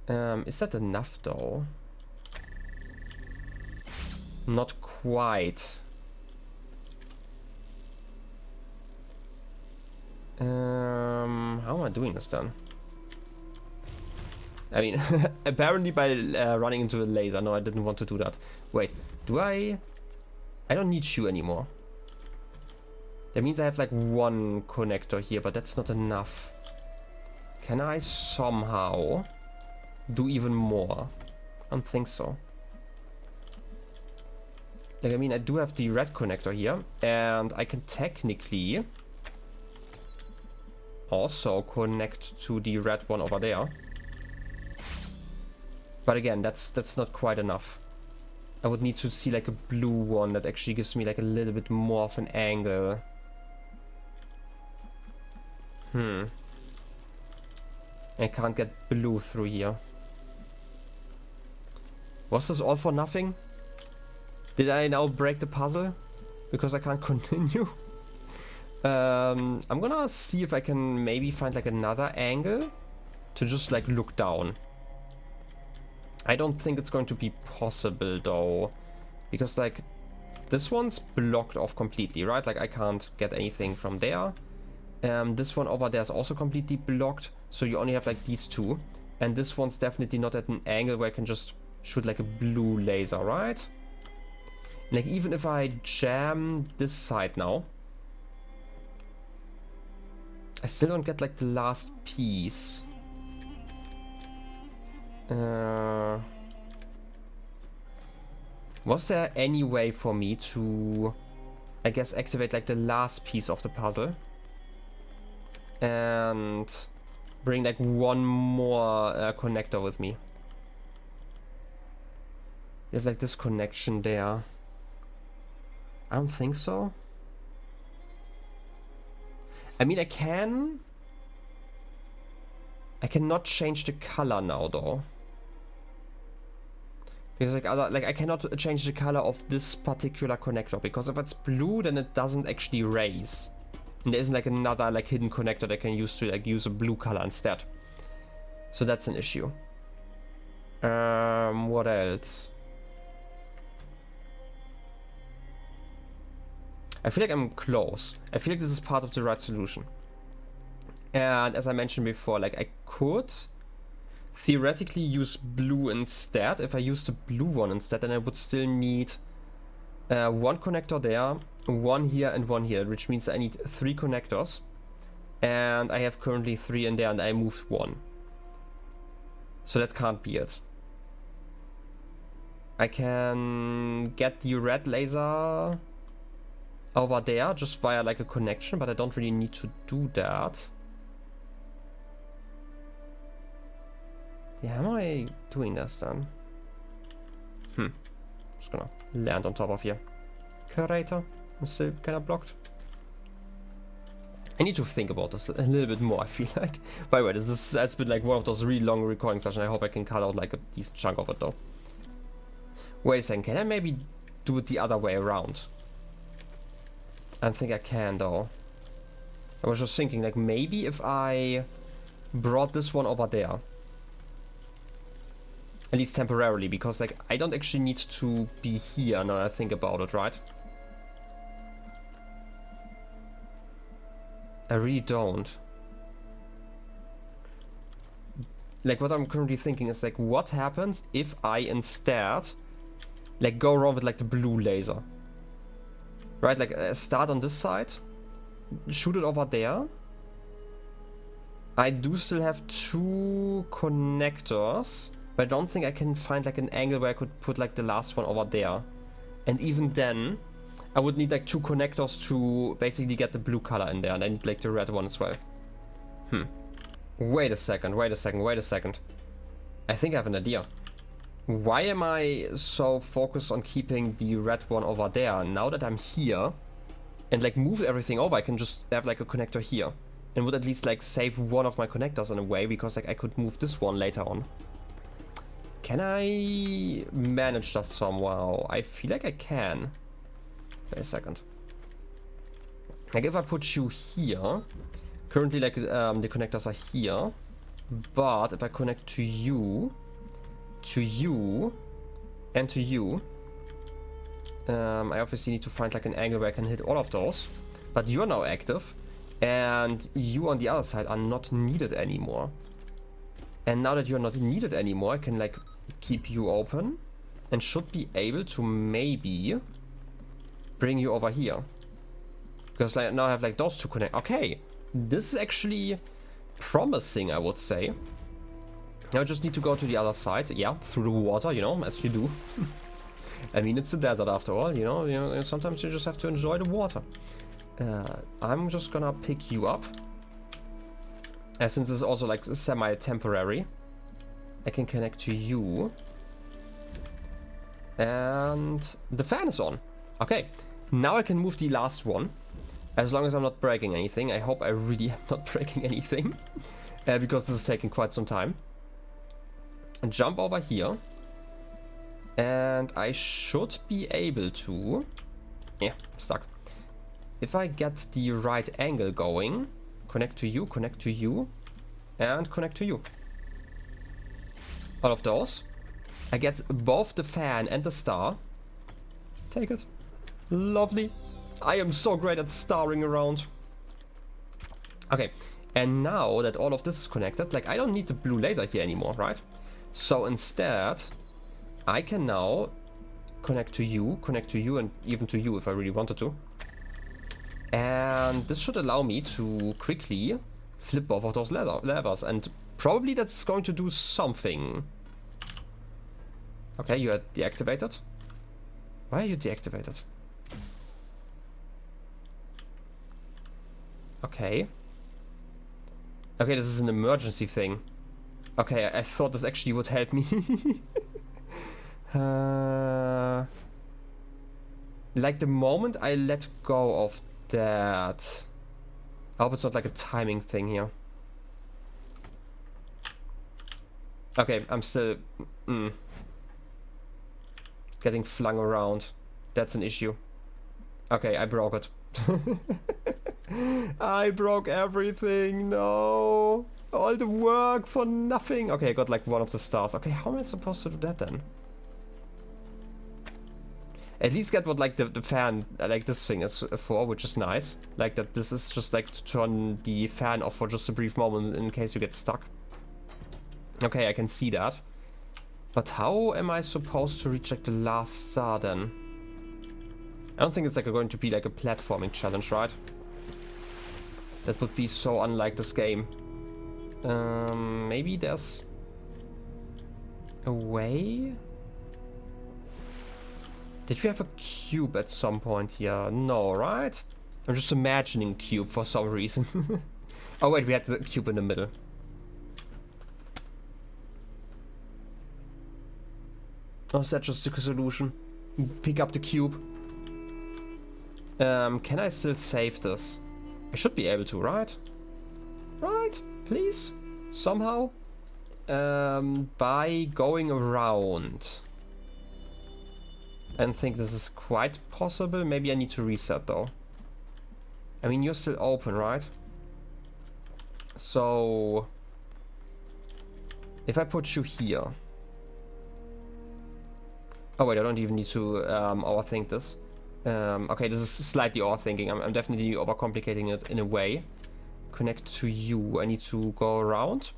Is that enough though? Not quite. How am I doing this then? I mean, apparently by running into a laser. No, I didn't want to do that. Wait, do I... I don't need you anymore. That means I have like one connector here, but that's not enough. Can I somehow do even more? I don't think so. Like, I mean, I do have the red connector here, and I can technically also connect to the red one over there. But again, that's not quite enough. I would need to see like a blue one that actually gives me like a little bit more of an angle. I can't get blue through here. Was this all for nothing? Did I now break the puzzle? Because I can't continue? I'm gonna see if I can maybe find like another angle to just like look down. I don't think it's going to be possible though, because like this one's blocked off completely, right? Like I can't get anything from there. This one over there is also completely blocked, so you only have like these two. And this one's definitely not at an angle where I can just shoot like a blue laser, right? Like even if I jam this side now, I still don't get like the last piece. Was there any way for me to, I guess, activate like the last piece of the puzzle and bring like one more connector with me? You have like this connection there. I don't think so. I mean, I cannot change the color now though. Because like I cannot change the color of this particular connector, because if it's blue then it doesn't actually raise. And there isn't like another like hidden connector that I can use to like use a blue color instead. So that's an issue. What else? I feel like I'm close. I feel like this is part of the right solution. And as I mentioned before, like I could theoretically use blue instead. If I use the blue one instead, then I would still need one connector there, one here and one here, which means I need 3 connectors. And I have currently 3 in there and I moved 1. So that can't be it. I can get the red laser over there just via like a connection, but I don't really need to do that. Yeah, how am I doing this then? Just gonna land on top of here. Crater, I'm still kind of blocked. I need to think about this a little bit more, I feel like. By the way, has been like one of those really long recording sessions. I hope I can cut out like a decent chunk of it though. Wait a second, can I maybe do it the other way around? I don't think I can though. I was just thinking like maybe if I brought this one over there. At least temporarily, because like I don't actually need to be here now that I think about it, right? I really don't. Like what I'm currently thinking is like what happens if I instead like go around with like the blue laser, right? Like start on this side, shoot it over there. I do still have 2 connectors, but I don't think I can find like an angle where I could put like the last one over there. And even then I would need like 2 connectors to basically get the blue color in there, and I need like the red one as well. Wait a second. I think I have an idea. Why am I so focused on keeping the red one over there? Now that I'm here and like move everything over, I can just have like a connector here. And would at least like save one of my connectors in a way, because like I could move this one later on. Can I manage that somehow? I feel like I can. Wait a second. Like if I put you here, currently like the connectors are here, but if I connect to you, and to you, I obviously need to find like an angle where I can hit all of those. But you're now active, and you on the other side are not needed anymore. And now that you're not needed anymore, I can like keep you open and should be able to maybe bring you over here. Because like now I have like those 2 connect. Okay, this is actually promising, I would say. Now I just need to go to the other side. Yeah, through the water, you know, as you do. I mean, it's a desert after all, you know, sometimes you just have to enjoy the water. I'm just gonna pick you up. Since this is also like semi-temporary, I can connect to you. And the fan is on. Okay, now I can move the last one. As long as I'm not breaking anything. I hope I really am not breaking anything. Because this is taking quite some time. And jump over here. And I should be able to... Yeah, stuck. If I get the right angle going, connect to you, and connect to you. All of those. I get both the fan and the star. Take it. Lovely. I am so great at starring around. Okay, and now that all of this is connected, like I don't need the blue laser here anymore, right? So instead, I can now connect to you, and even to you if I really wanted to. And this should allow me to quickly flip both of those levers, and probably that's going to do something. Okay, you are deactivated. Why are you deactivated? Okay. Okay, this is an emergency thing. Okay, I thought this actually would help me. Like the moment I let go of that... I hope it's not like a timing thing here. Okay, I'm still... getting flung around. That's an issue. Okay, I broke it. I broke everything, no. All the work for nothing. Okay, I got like one of the stars. Okay, how am I supposed to do that then? At least get what like the fan, like this thing is for, which is nice. Like that this is just like to turn the fan off for just a brief moment in case you get stuck. Okay, I can see that. But how am I supposed to reach like the last star then? I don't think it's like going to be like a platforming challenge, right? That would be so unlike this game. Maybe there's a way? Did we have a cube at some point here? No, right? I'm just imagining cube for some reason. Oh wait, we had the cube in the middle. Or is that just the solution? Pick up the cube. Can I still save this? I should be able to, right? Right? Please? Somehow? By going around. I don't think this is quite possible. Maybe I need to reset though. I mean, you're still open, right? So if I put you here. Oh wait, I don't even need to overthink this. Okay, this is slightly overthinking. I'm definitely overcomplicating it in a way. Connect to you. I need to go around.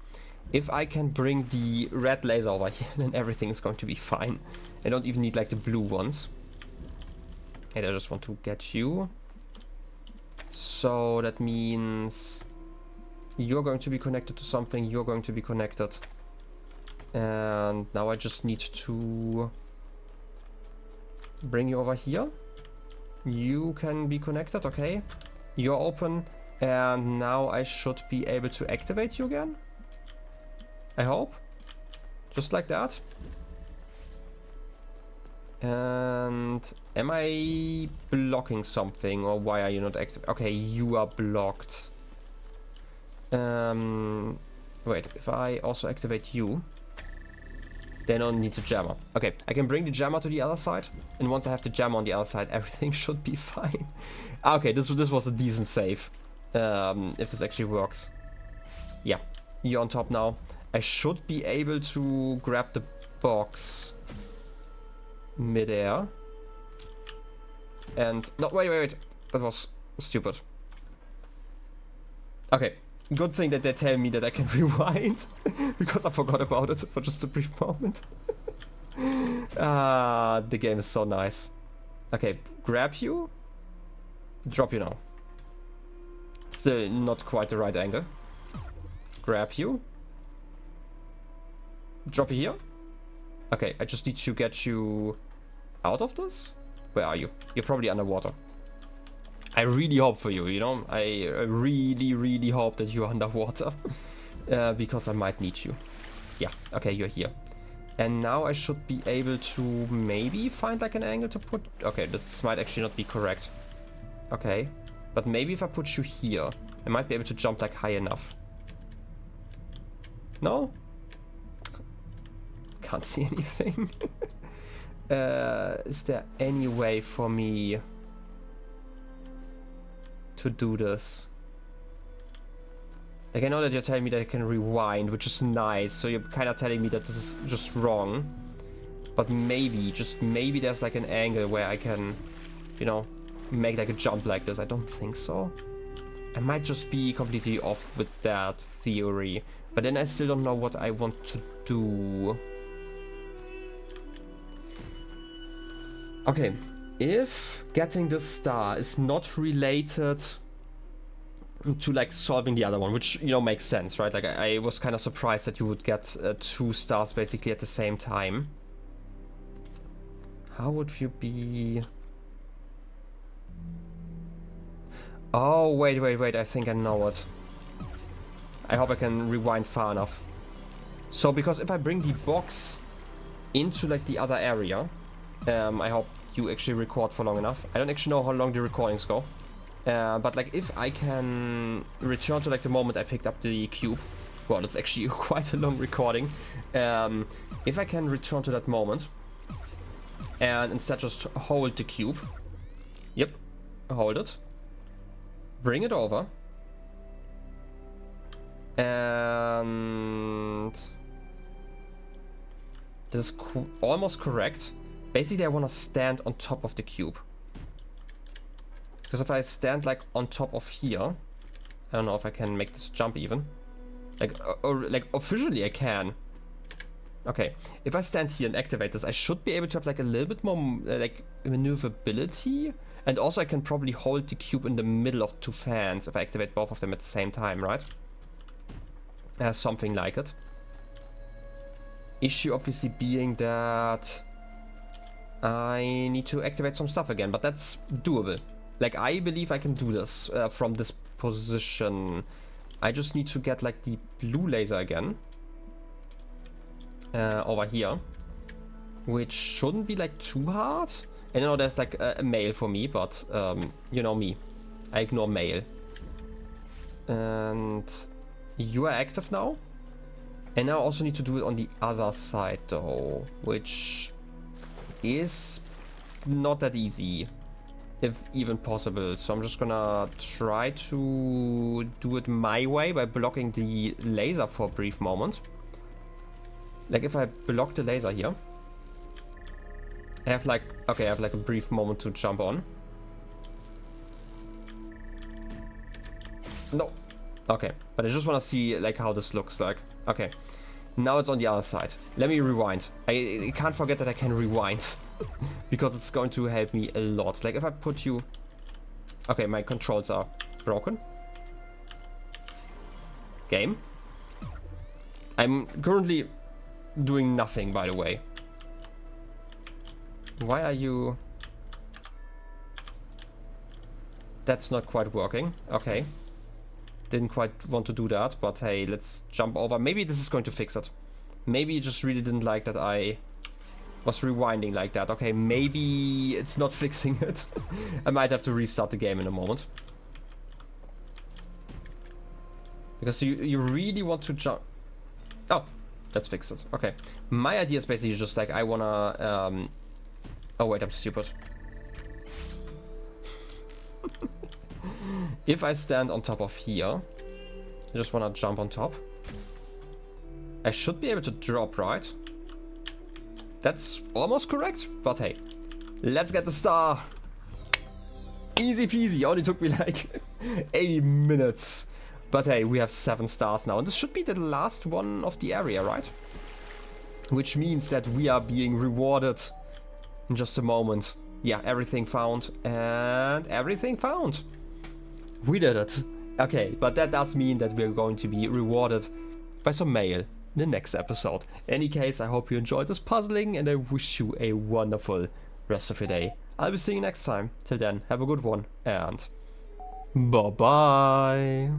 If I can bring the red laser over here, then everything is going to be fine. I don't even need like the blue ones. And I just want to get you. So that means you're going to be connected to something, you're going to be connected. And now I just need to bring you over here. You can be connected, okay. You're open. And now I should be able to activate you again. I hope. Just like that. And am I blocking something, or why are you not active? Okay, you are blocked. Wait, if I also activate you, then I don't need the jammer. Okay, I can bring the jammer to the other side, and once I have the jammer on the other side, everything should be fine. Okay, this was a decent save. If this actually works. Yeah, you're on top now. I should be able to grab the box midair. And no, wait, that was stupid. Okay, good thing that they tell me that I can rewind, because I forgot about it for just a brief moment. The game is so nice. Okay, grab you, drop you now. Still not quite the right angle. Grab you, drop you here. Okay, I just need to get you out of this. Where are you? You're probably underwater. I really hope for you, you know? I really hope that you're underwater. Because I might need you. Yeah, okay, you're here. And now I should be able to maybe find like an angle to put... Okay, this might actually not be correct. Okay. But maybe if I put you here, I might be able to jump like high enough. No? Can't see anything. Is there any way for me to do this? Like, I know that you're telling me that I can rewind, which is nice, so you're kind of telling me that this is just wrong. But maybe, just maybe there's like an angle where I can, you know, make like a jump like this. I don't think so. I might just be completely off with that theory. But then I still don't know what I want to do. Okay, if getting this star is not related to like solving the other one, which, you know, makes sense, right? Like I was kind of surprised that you would get 2 stars basically at the same time. How would you be... Oh, wait, I think I know it. I hope I can rewind far enough. So, because if I bring the box into like the other area, I hope you actually record for long enough. I don't actually know how long the recordings go. But like if I can return to like the moment I picked up the cube, well, it's actually quite a long recording. If I can return to that moment and instead just hold the cube. Yep, hold it. Bring it over. And this is almost correct. Basically, I want to stand on top of the cube. Because if I stand like on top of here, I don't know if I can make this jump even. Like, or like officially I can. Okay, if I stand here and activate this, I should be able to have like a little bit more like maneuverability. And also I can probably hold the cube in the middle of 2 fans if I activate both of them at the same time, right? Something like it. Issue obviously being that I need to activate some stuff again, but that's doable. Like, I believe I can do this from this position. I just need to get like the blue laser again over here, which shouldn't be like too hard. And I know there's like a mail for me, but you know me. I ignore mail. And you are active now. And now I also need to do it on the other side though, which is not that easy, if even possible. So I'm just gonna try to do it my way by blocking the laser for a brief moment. Like if I block the laser here, I have like, okay, I have like a brief moment to jump on. No. Okay, but I just want to see like how this looks like. Okay, now it's on the other side. Let me rewind. I can't forget that I can rewind because it's going to help me a lot. Like if I put you... Okay, my controls are broken. Game. I'm currently doing nothing, by the way. Why are you... That's not quite working. Okay. Didn't quite want to do that, but hey, let's jump over. Maybe this is going to fix it. Maybe you just really didn't like that I was rewinding like that. Okay, maybe it's not fixing it. I might have to restart the game in a moment. Because you really want to jump... Oh, let's fix it. Okay. My idea is basically just like I wanna... Oh wait, I'm stupid. If I stand on top of here, I just want to jump on top. I should be able to drop, right? That's almost correct, but hey. Let's get the star! Easy peasy, only took me like 80 minutes. But hey, we have 7 stars now, and this should be the last one of the area, right? Which means that we are being rewarded in just a moment. Yeah, everything found, and everything found. We did it. Okay, but that does mean that we're going to be rewarded by some mail in the next episode. In any case, I hope you enjoyed this puzzling, and I wish you a wonderful rest of your day. I'll be seeing you next time. Till then, have a good one, and bye-bye.